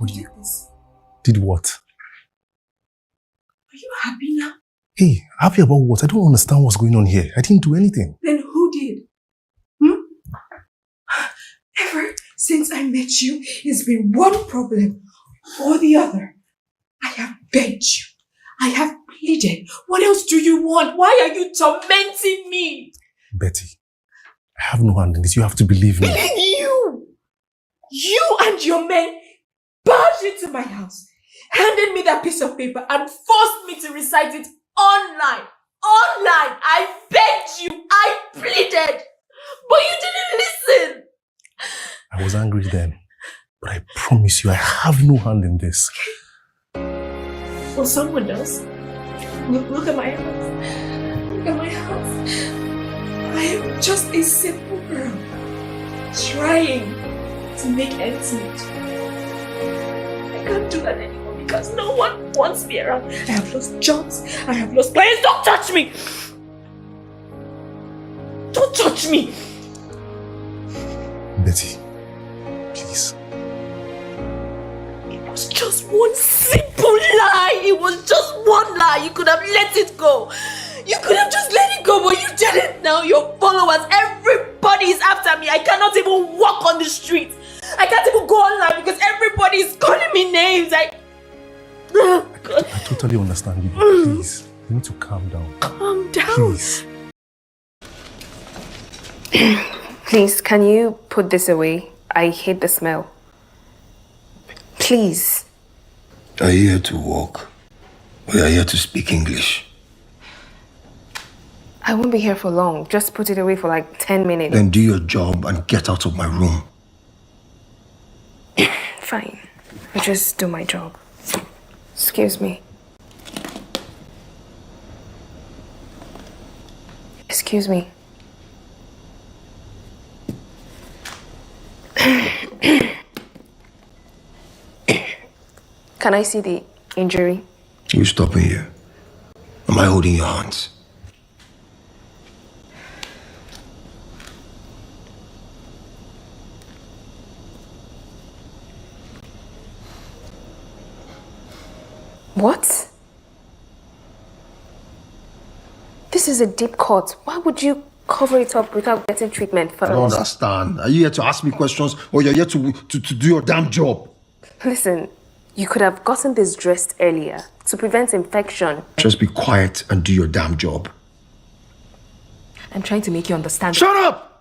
What do you... This. Did what? Are you happy now? Hey, happy about what? I don't understand what's going on here. I didn't do anything. Then who did? Ever since I met you, it's been one problem or the other. I have begged you. I have pleaded. What else do you want? Why are you tormenting me? Betty, I have no hand in this. You have to believe me. Believe you! You and your men barged into my house, handed me that piece of paper and forced me to recite it online. Online! I begged you. I pleaded. But you didn't listen. I was angry then, but I promise you I have no hand in this. Well, someone else. Look at my house. Look at my house. I am just a simple girl trying to make ends meet. I can't do that anymore because no one wants me around. I have lost jobs. I have lost clients. Don't touch me! Don't touch me! Betty, please. It was just one simple lie. It was just one lie. You could have let it go. You could have just let it go, but you didn't. Now your followers, everybody is after me. I cannot even walk on the street. I can't even go online because everybody is calling me names. I totally understand you. Please, you need to calm down. Calm down. Please. Please, can you put this away? I hate the smell. Please. Are you here to walk? Or are you here to speak English? I won't be here for long. Just put it away for like 10 minutes. Then do your job and get out of my room. Fine. I'll just do my job. Excuse me. Excuse me. Can I see the injury? You stopping here? Am I holding your hands? What? This is a deep cut. Why would you cover it up without getting treatment first? I don't understand. Are you here to ask me questions or you're here to do your damn job? Listen, you could have gotten this dressed earlier to prevent infection. Just be quiet and do your damn job. I'm trying to make you understand. Shut up!